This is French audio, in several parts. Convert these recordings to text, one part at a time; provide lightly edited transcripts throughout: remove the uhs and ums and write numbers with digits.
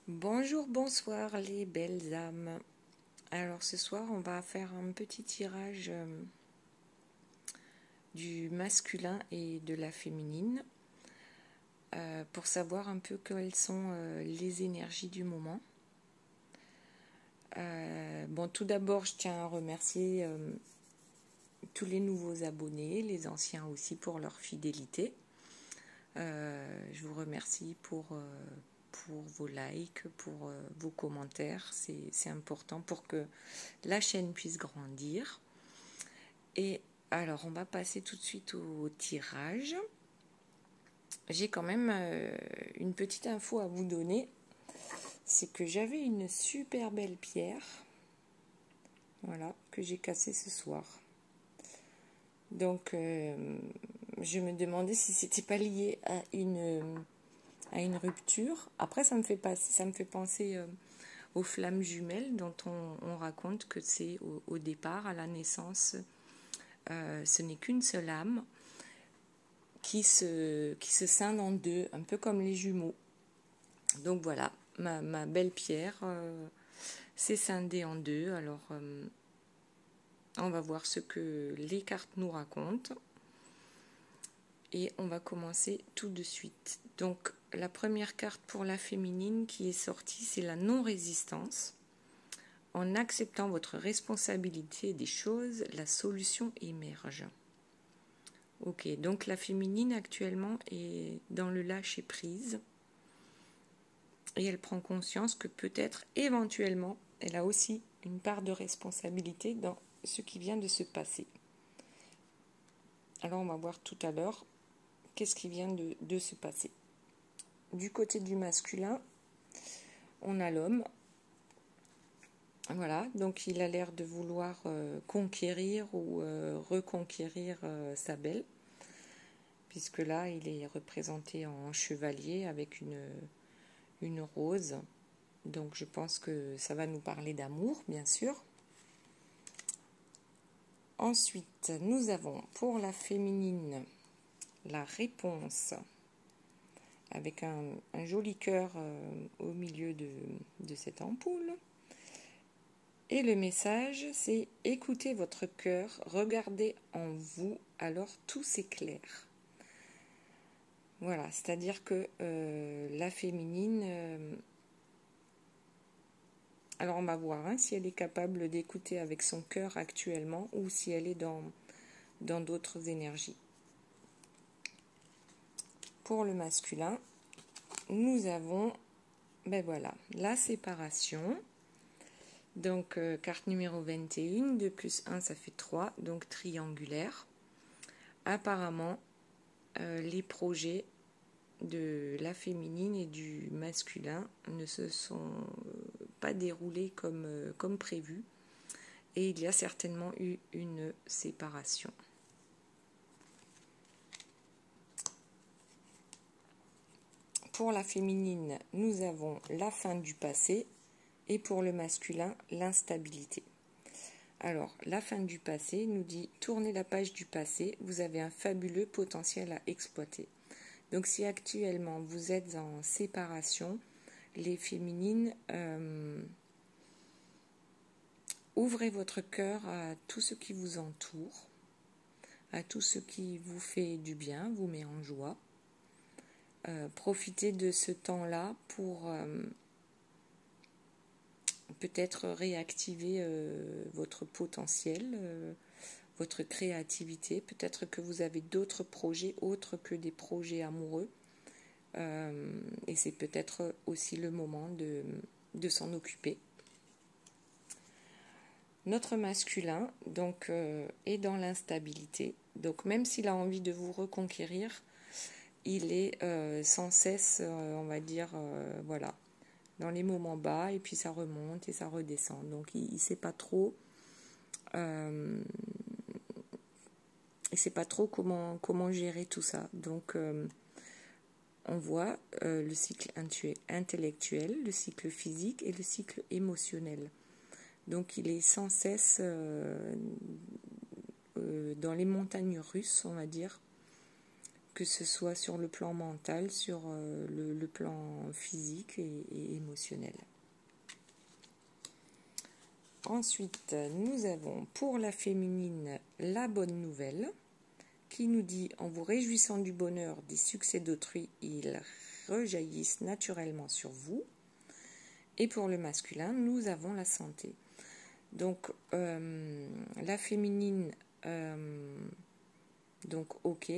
Bonjour, bonsoir les belles âmes. Alors ce soir, on va faire un petit tirage du masculin et de la féminine pour savoir un peu quelles sont les énergies du moment. Bon, tout d'abord, je tiens à remercier tous les nouveaux abonnés, les anciens aussi pour leur fidélité. Je vous remercie pour vos likes, pour vos commentaires. C'est important pour que la chaîne puisse grandir. Et alors, on va passer tout de suite au tirage. J'ai quand même une petite info à vous donner. C'est que j'avais une super belle pierre, voilà, que j'ai cassée ce soir. Donc, je me demandais si c'était pas lié à une rupture. Après, ça me fait penser aux flammes jumelles dont on raconte que c'est au départ, à la naissance, ce n'est qu'une seule âme qui se scinde en deux, un peu comme les jumeaux. Donc voilà, ma belle pierre s'est scindée en deux. Alors, on va voir ce que les cartes nous racontent. Et on va commencer tout de suite. Donc, la première carte pour la féminine qui est sortie, c'est la non-résistance. En acceptant votre responsabilité des choses, la solution émerge. Ok, donc la féminine actuellement est dans le lâcher-prise. Et elle prend conscience que peut-être, éventuellement, elle a aussi une part de responsabilité dans ce qui vient de se passer. Alors, on va voir tout à l'heure qu'est-ce qui vient de se passer. Du côté du masculin, on a l'homme. Voilà, donc il a l'air de vouloir conquérir ou reconquérir sa belle, puisque là, il est représenté en chevalier avec une rose. Donc je pense que ça va nous parler d'amour, bien sûr. Ensuite, nous avons pour la féminine la réponse avec un joli cœur au milieu de cette ampoule. Et le message, c'est écoutez votre cœur, regardez en vous, alors tout s'éclaire. Voilà, c'est-à-dire que la féminine, alors on va voir si elle est capable d'écouter avec son cœur actuellement ou si elle est dans d'autres énergies. Pour le masculin, nous avons, ben voilà, la séparation. Donc, carte numéro 21, 2 plus 1, ça fait 3, donc triangulaire. Apparemment, les projets de la féminine et du masculin ne se sont pas déroulés comme prévu. Et il y a certainement eu une séparation. Pour la féminine, nous avons la fin du passé. Et pour le masculin, l'instabilité. Alors, la fin du passé nous dit « Tournez la page du passé, vous avez un fabuleux potentiel à exploiter ». Donc, si actuellement vous êtes en séparation, les féminines, ouvrez votre cœur à tout ce qui vous entoure, à tout ce qui vous fait du bien, vous met en joie. Profitez de ce temps-là pour peut-être réactiver votre potentiel, votre créativité. Peut-être que vous avez d'autres projets autres que des projets amoureux. Et c'est peut-être aussi le moment de s'en occuper. Notre masculin donc, est dans l'instabilité. Donc même s'il a envie de vous reconquérir, il est sans cesse, on va dire, voilà, dans les moments bas, et puis ça remonte et ça redescend. Donc il ne sait pas trop, comment gérer tout ça. Donc on voit le cycle intellectuel, le cycle physique et le cycle émotionnel. Donc il est sans cesse dans les montagnes russes, on va dire, que ce soit sur le plan mental, sur le plan physique et émotionnel. Ensuite, nous avons pour la féminine la bonne nouvelle qui nous dit « En vous réjouissant du bonheur des succès d'autrui, ils rejaillissent naturellement sur vous. » Et pour le masculin, nous avons la santé. Donc, la féminine, donc ok,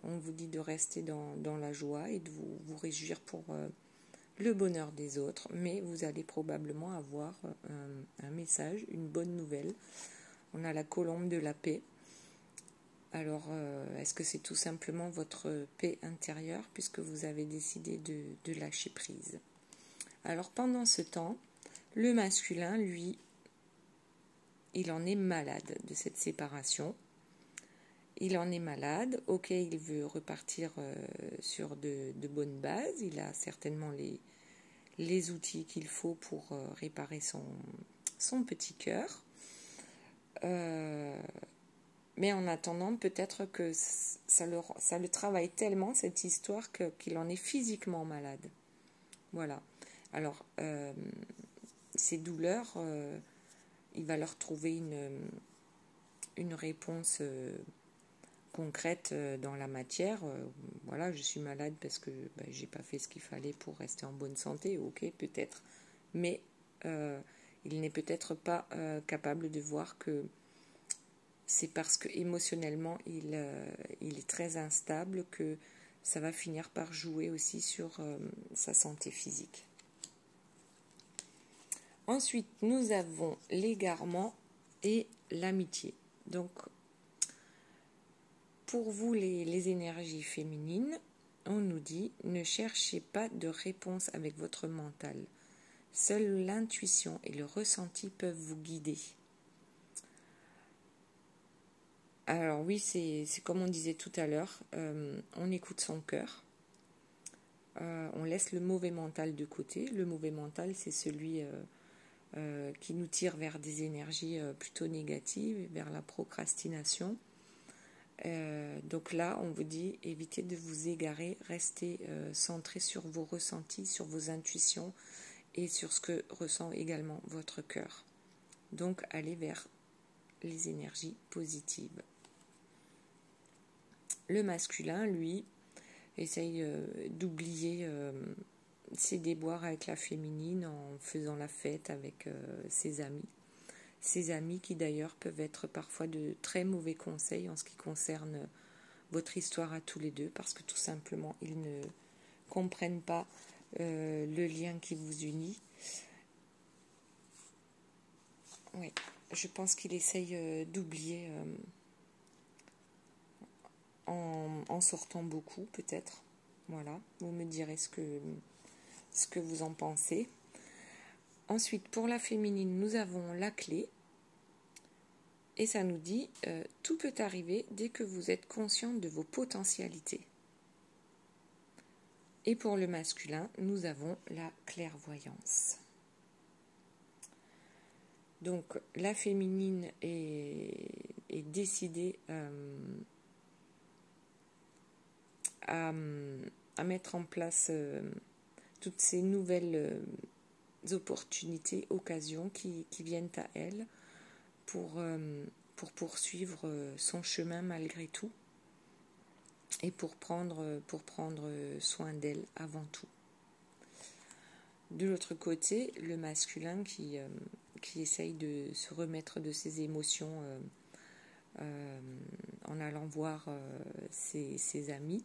on vous dit de rester dans la joie et de vous réjouir pour le bonheur des autres, mais vous allez probablement avoir un message, une bonne nouvelle. On a la colombe de la paix. Alors, est-ce que c'est tout simplement votre paix intérieure puisque vous avez décidé de lâcher prise? Alors, pendant ce temps, le masculin, lui, il en est malade de cette séparation. Il en est malade. Ok, il veut repartir sur de bonnes bases. Il a certainement les outils qu'il faut pour réparer son petit cœur. Mais en attendant, peut-être que ça le travaille tellement, cette histoire, qu'il en est physiquement malade. Voilà. Alors, ces douleurs, il va leur trouver une réponse concrète dans la matière. Voilà, je suis malade parce que j'ai pas fait ce qu'il fallait pour rester en bonne santé. Ok, peut-être. Mais il n'est peut-être pas capable de voir que c'est parce que émotionnellement il est très instable que ça va finir par jouer aussi sur sa santé physique. Ensuite, nous avons l'égarement et l'amitié. Donc, pour vous, les énergies féminines, on nous dit « Ne cherchez pas de réponse avec votre mental. Seule l'intuition et le ressenti peuvent vous guider. » Alors oui, c'est comme on disait tout à l'heure, on écoute son cœur, on laisse le mauvais mental de côté. Le mauvais mental, c'est celui qui nous tire vers des énergies plutôt négatives, vers la procrastination. Donc là, on vous dit, évitez de vous égarer, restez centré sur vos ressentis, sur vos intuitions et sur ce que ressent également votre cœur. Donc, allez vers les énergies positives. Le masculin, lui, essaye d'oublier ses déboires avec la féminine en faisant la fête avec ses amis. Ses amis qui d'ailleurs peuvent être parfois de très mauvais conseils en ce qui concerne votre histoire à tous les deux, parce que tout simplement, ils ne comprennent pas le lien qui vous unit. Oui, je pense qu'il essaye d'oublier en sortant beaucoup, peut-être. Voilà, vous me direz ce que vous en pensez. Ensuite, pour la féminine, nous avons la clé. Et ça nous dit, tout peut arriver dès que vous êtes conscient de vos potentialités. Et pour le masculin, nous avons la clairvoyance. Donc, la féminine est décidée à mettre en place toutes ces nouvelles opportunités, occasions qui viennent à elle pour poursuivre son chemin malgré tout et pour prendre soin d'elle avant tout. De l'autre côté, le masculin qui essaye de se remettre de ses émotions en allant voir ses amis,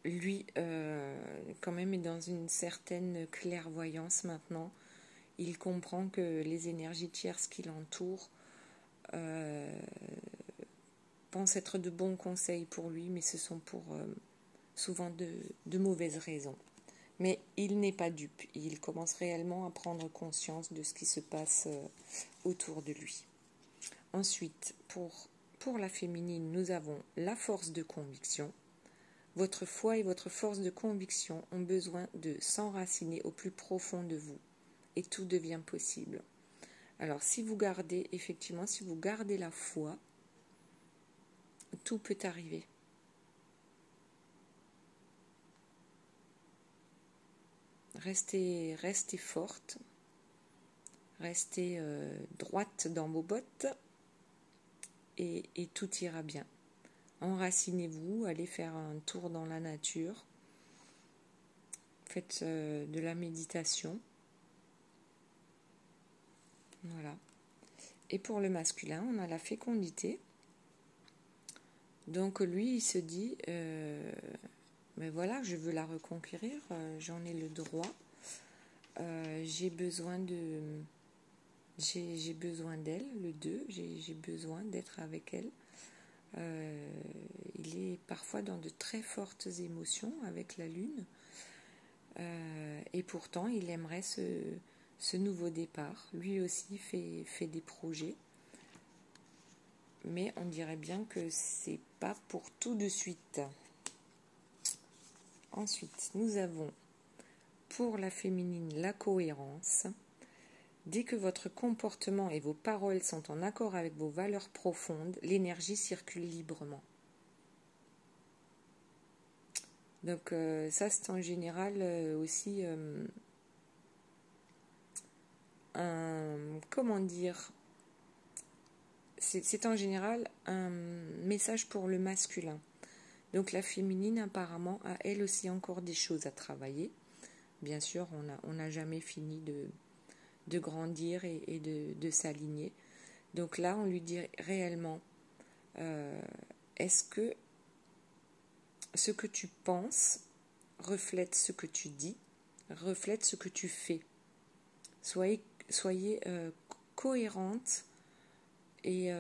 lui, quand même, est dans une certaine clairvoyance maintenant. Il comprend que les énergies tierces qui l'entourent pensent être de bons conseils pour lui, mais ce sont pour souvent de mauvaises raisons. Mais il n'est pas dupe. Il commence réellement à prendre conscience de ce qui se passe autour de lui. Ensuite, pour la féminine, nous avons la force de conviction. Votre foi et votre force de conviction ont besoin de s'enraciner au plus profond de vous. Et tout devient possible. Alors, si vous gardez la foi, tout peut arriver. restez forte, restez droite dans vos bottes et tout ira bien. Enracinez-vous, allez faire un tour dans la nature, faites de la méditation. Voilà. Et pour le masculin, on a la fécondité. Donc lui, il se dit, mais voilà, je veux la reconquérir, j'en ai le droit, j'ai besoin d'elle, le 2, j'ai besoin d'être avec elle. Il est parfois dans de très fortes émotions avec la lune, et pourtant il aimerait ce nouveau départ. Lui aussi fait des projets, mais on dirait bien que c'est pas pour tout de suite. Ensuite, nous avons pour la féminine la cohérence. Dès que votre comportement et vos paroles sont en accord avec vos valeurs profondes, l'énergie circule librement. Donc ça, c'est en général aussi c'est en général un message pour le masculin. Donc la féminine, apparemment, a elle aussi encore des choses à travailler. Bien sûr, on n'a jamais fini de grandir et de s'aligner. Donc là, on lui dit réellement, est-ce que ce que tu penses reflète ce que tu dis, reflète ce que tu fais. Soyez cohérente et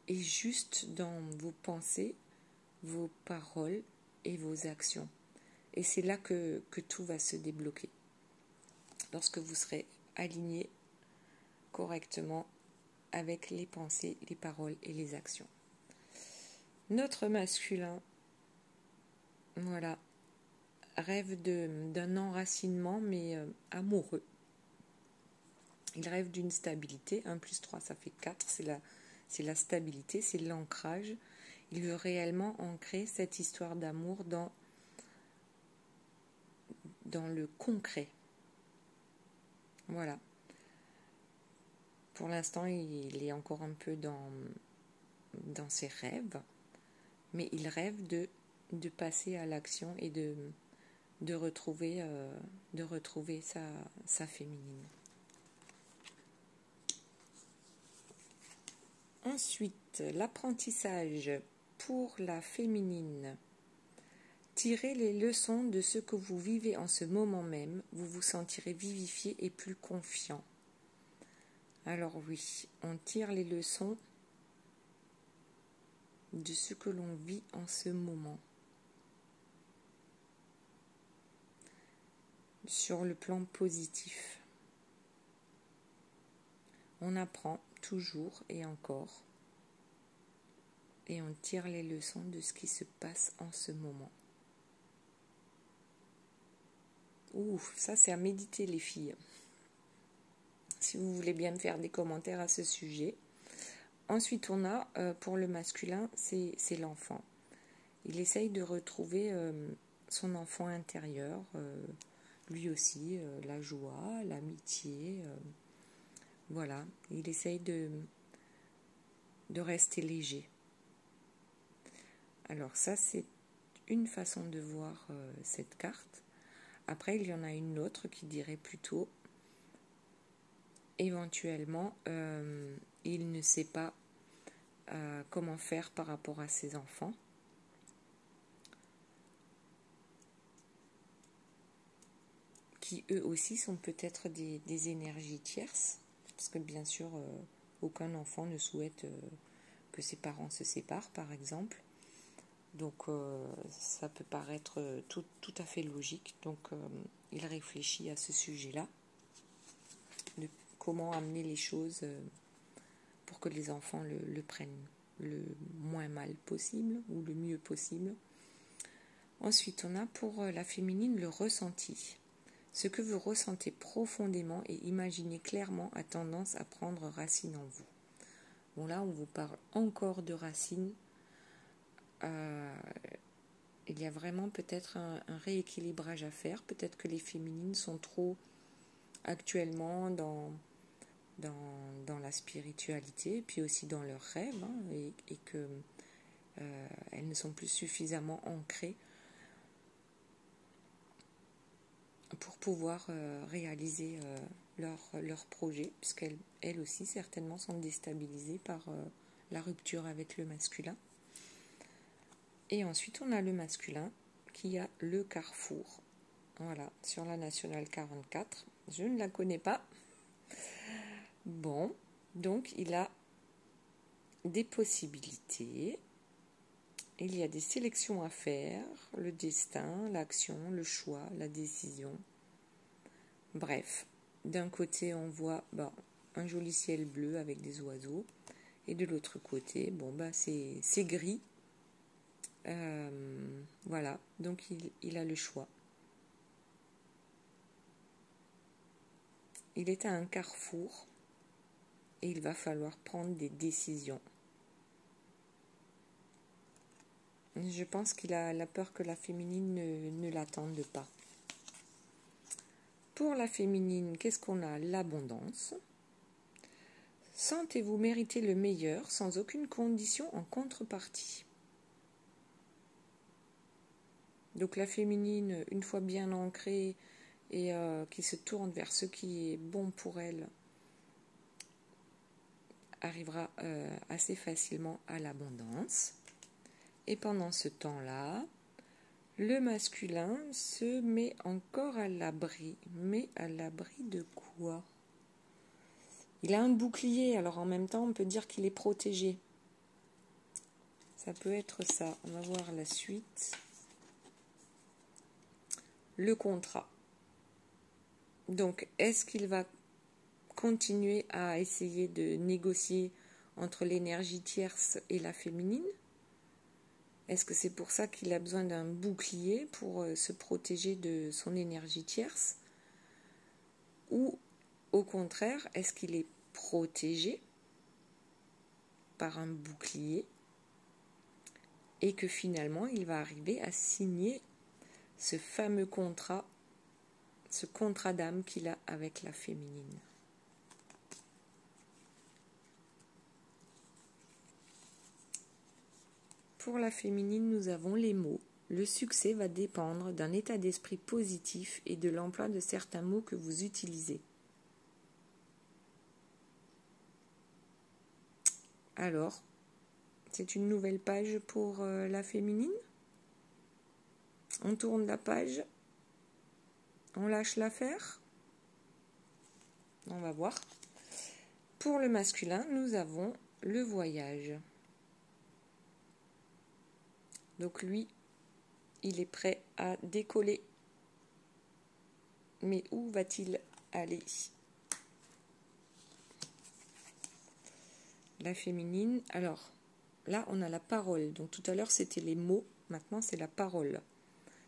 juste dans vos pensées, vos paroles et vos actions. Et c'est là que tout va se débloquer. Lorsque vous serez aligné correctement avec les pensées, les paroles et les actions. Notre masculin, voilà, rêve d'un enracinement, mais amoureux. Il rêve d'une stabilité. 1 + 3, ça fait 4. C'est la stabilité, c'est l'ancrage. Il veut réellement ancrer cette histoire d'amour dans le concret. Voilà. Pour l'instant, il est encore un peu dans ses rêves, mais il rêve de passer à l'action et de retrouver sa féminine. Ensuite, l'apprentissage pour la féminine. Tirez les leçons de ce que vous vivez en ce moment même, vous vous sentirez vivifié et plus confiant. Alors oui, on tire les leçons de ce que l'on vit en ce moment. Sur le plan positif. On apprend toujours et encore. Et on tire les leçons de ce qui se passe en ce moment. Ouf, ça c'est à méditer les filles. Si vous voulez bien me faire des commentaires à ce sujet. Ensuite, on a, pour le masculin, c'est l'enfant. Il essaye de retrouver son enfant intérieur, lui aussi, la joie, l'amitié. Voilà, il essaye de rester léger. Alors ça, c'est une façon de voir cette carte. Après, il y en a une autre qui dirait plutôt, éventuellement, il ne sait pas comment faire par rapport à ses enfants. Qui eux aussi sont peut-être des énergies tierces, parce que bien sûr, aucun enfant ne souhaite que ses parents se séparent, par exemple. Donc ça peut paraître tout à fait logique. Donc il réfléchit à ce sujet-là, de comment amener les choses pour que les enfants le prennent le moins mal possible ou le mieux possible. Ensuite, on a pour la féminine le ressenti. Ce que vous ressentez profondément et imaginez clairement a tendance à prendre racine en vous. Bon là, on vous parle encore de racines. il y a vraiment peut-être un rééquilibrage à faire. Peut-être que les féminines sont trop actuellement dans la spiritualité, puis aussi dans leurs rêves, hein, et que elles ne sont plus suffisamment ancrées pour pouvoir réaliser leur projet, puisqu'elles aussi certainement sont déstabilisées par la rupture avec le masculin. Et ensuite on a le masculin qui a le carrefour. Voilà, sur la nationale 44. Je ne la connais pas. Bon, donc il a des possibilités. Il y a des sélections à faire, le destin, l'action, le choix, la décision. Bref, d'un côté on voit un joli ciel bleu avec des oiseaux, et de l'autre côté, c'est gris. Voilà, donc il a le choix. Il est à un carrefour et il va falloir prendre des décisions. Je pense qu'il a la peur que la féminine ne l'attende pas. Pour la féminine, qu'est-ce qu'on a? L'abondance. Sentez-vous mériter le meilleur sans aucune condition en contrepartie. Donc la féminine, une fois bien ancrée et qui se tourne vers ce qui est bon pour elle, arrivera assez facilement à l'abondance. Et pendant ce temps-là, le masculin se met encore à l'abri. Mais à l'abri de quoi? Il a un bouclier, alors en même temps on peut dire qu'il est protégé. Ça peut être ça. On va voir la suite. Le contrat. Donc, est-ce qu'il va continuer à essayer de négocier entre l'énergie tierce et la féminine? Est-ce que c'est pour ça qu'il a besoin d'un bouclier pour se protéger de son énergie tierce? Ou au contraire, est-ce qu'il est protégé par un bouclier et que finalement il va arriver à signer ce fameux contrat, ce contrat d'âme qu'il a avec la féminine? Pour la féminine, nous avons les mots. Le succès va dépendre d'un état d'esprit positif et de l'emploi de certains mots que vous utilisez. Alors, c'est une nouvelle page pour la féminine. On tourne la page. On lâche l'affaire. On va voir. Pour le masculin, nous avons le voyage. Donc lui, il est prêt à décoller. Mais où va-t-il aller? La féminine, alors là on a la parole. Donc tout à l'heure c'était les mots, maintenant c'est la parole.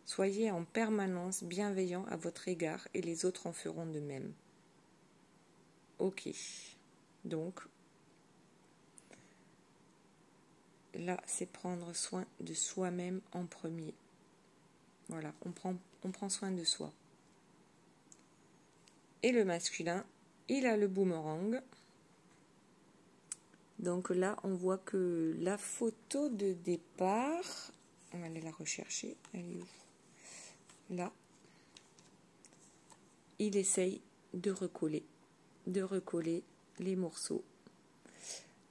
Soyez en permanence bienveillant à votre égard et les autres en feront de même. Ok, donc là c'est prendre soin de soi-même en premier. Voilà, on prend soin de soi. Et le masculin, il a le boomerang. Donc là, on voit que la photo de départ, on va aller la rechercher, elle est où? Là, il essaye de recoller les morceaux.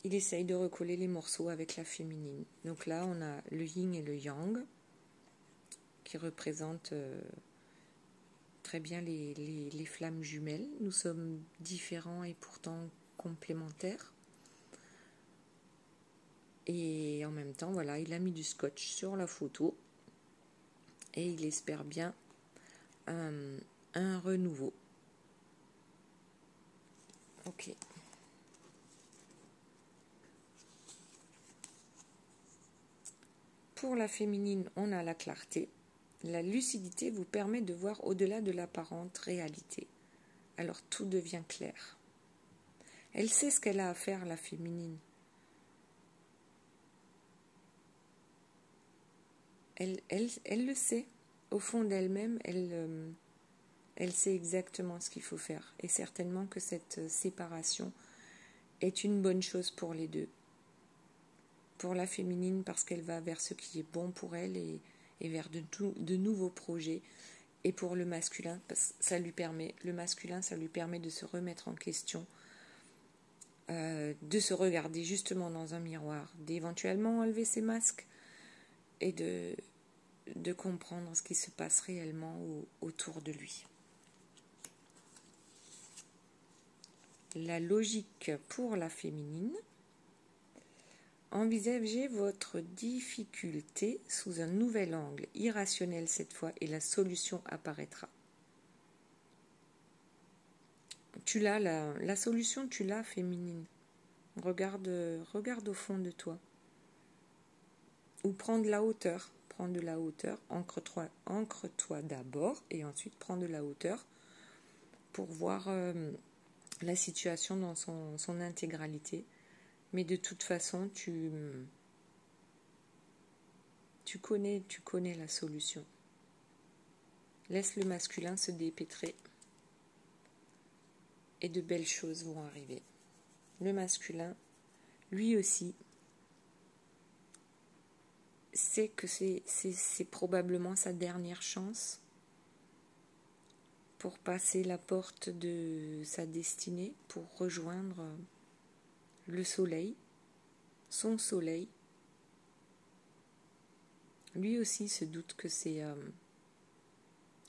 Il essaye de recoller les morceaux avec la féminine. Donc là, on a le yin et le yang qui représentent très bien les flammes jumelles. Nous sommes différents et pourtant complémentaires. Et en même temps, voilà, il a mis du scotch sur la photo et il espère bien un renouveau. Ok. Pour la féminine, on a la clarté. La lucidité vous permet de voir au-delà de l'apparente réalité. Alors tout devient clair. Elle sait ce qu'elle a à faire, la féminine. Elle le sait. Au fond d'elle-même, elle sait exactement ce qu'il faut faire. Et certainement que cette séparation est une bonne chose pour les deux. Pour la féminine, parce qu'elle va vers ce qui est bon pour elle et vers de nouveaux projets. Et pour le masculin, parce que le masculin, ça lui permet de se remettre en question, de se regarder justement dans un miroir, d'éventuellement enlever ses masques et de comprendre ce qui se passe réellement autour de lui. La logique pour la féminine. Envisagez votre difficulté sous un nouvel angle, irrationnel cette fois, et la solution apparaîtra. Tu l'as, la solution, tu l'as, féminine. Regarde au fond de toi. Ou prends de la hauteur. Prends de la hauteur, ancre-toi d'abord, et ensuite prends de la hauteur pour voir la situation dans son intégralité. Mais de toute façon, tu connais la solution. Laisse le masculin se dépêtrer et de belles choses vont arriver. Le masculin, lui aussi, sait que c'est probablement sa dernière chance pour passer la porte de sa destinée, pour rejoindre le soleil, son soleil. Lui aussi se doute que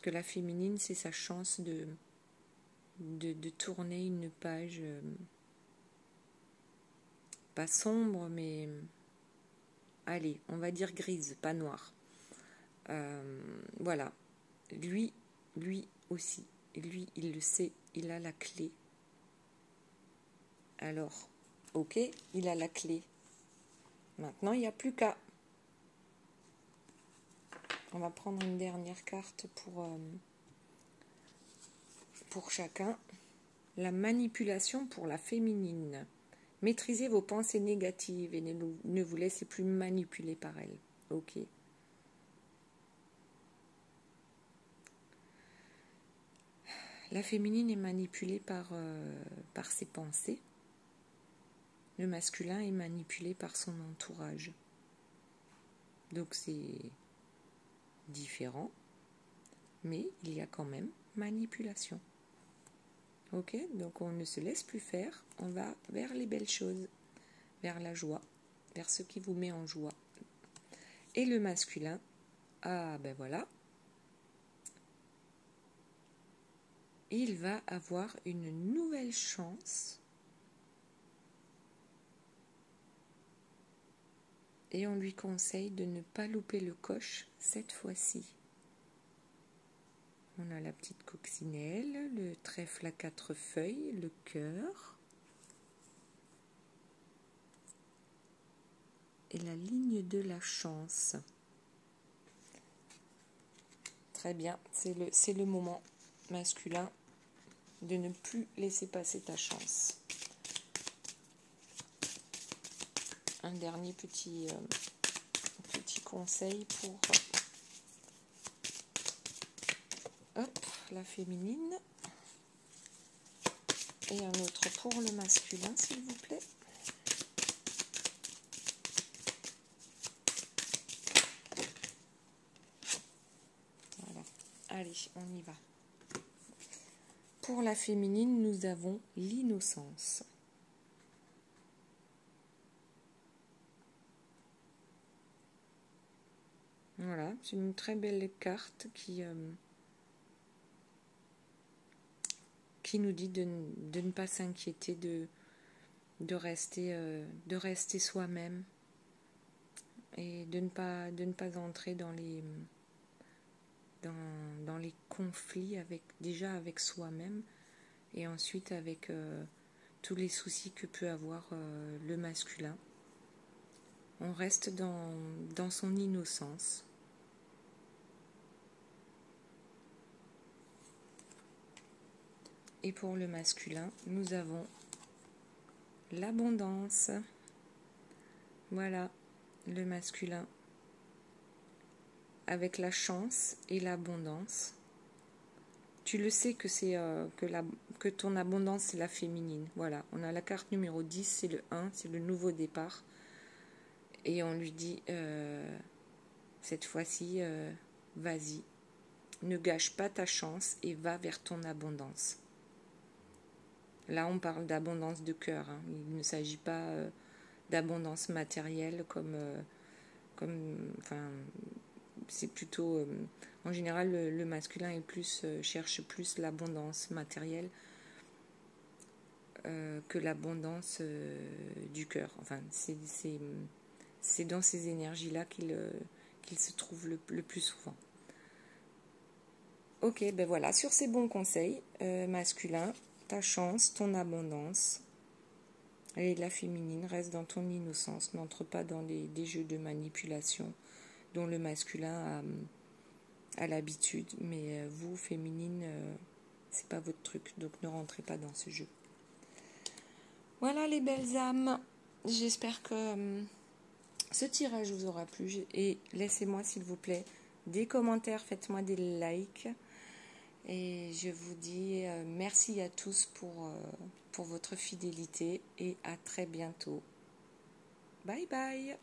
que la féminine, c'est sa chance de tourner une page pas sombre, mais allez, on va dire grise, pas noire. Voilà. Lui aussi. Lui, il le sait, il a la clé. Alors, ok, il a la clé. Maintenant, il n'y a plus qu'à. On va prendre une dernière carte pour chacun. La manipulation pour la féminine. Maîtrisez vos pensées négatives et ne vous laissez plus manipuler par elles. Ok. La féminine est manipulée par ses pensées. Le masculin est manipulé par son entourage. Donc c'est différent, mais il y a quand même manipulation. Ok, donc on ne se laisse plus faire, on va vers les belles choses, vers la joie, vers ce qui vous met en joie. Et le masculin, ah ben voilà, il va avoir une nouvelle chance et on lui conseille de ne pas louper le coche cette fois-ci. On a la petite coccinelle, le trèfle à 4 feuilles, le cœur et la ligne de la chance. Très bien, c'est le moment masculin de ne plus laisser passer ta chance. Un dernier petit conseil pour la féminine et un autre pour le masculin, s'il vous plaît. Voilà, allez, on y va. Pour la féminine, nous avons l'innocence. Voilà, c'est une très belle carte qui nous dit de ne pas s'inquiéter, de rester soi-même et de ne pas entrer dans les conflits avec soi-même et ensuite avec tous les soucis que peut avoir le masculin. On reste dans son innocence. Et pour le masculin, nous avons l'abondance. Voilà, le masculin avec la chance et l'abondance. Tu le sais que c'est que ton abondance, c'est la féminine. Voilà, on a la carte numéro 10, c'est le 1, c'est le nouveau départ. Et on lui dit, cette fois-ci, vas-y, ne gâche pas ta chance et va vers ton abondance. Là, on parle d'abondance de cœur. Hein. Il ne s'agit pas d'abondance matérielle enfin, c'est plutôt, en général, le masculin est cherche plus l'abondance matérielle que l'abondance du cœur. Enfin, c'est dans ces énergies-là qu'il se trouve le plus souvent. Ok, ben voilà, sur ces bons conseils masculins, ta chance, ton abondance et la féminine, reste dans ton innocence, n'entre pas dans des jeux de manipulation dont le masculin a l'habitude, mais vous, féminine, c'est pas votre truc, donc ne rentrez pas dans ce jeu. Voilà les belles âmes, j'espère que ce tirage vous aura plu et laissez-moi s'il vous plaît des commentaires, faites-moi des likes et je vous dis merci à tous pour votre fidélité et à très bientôt. Bye bye.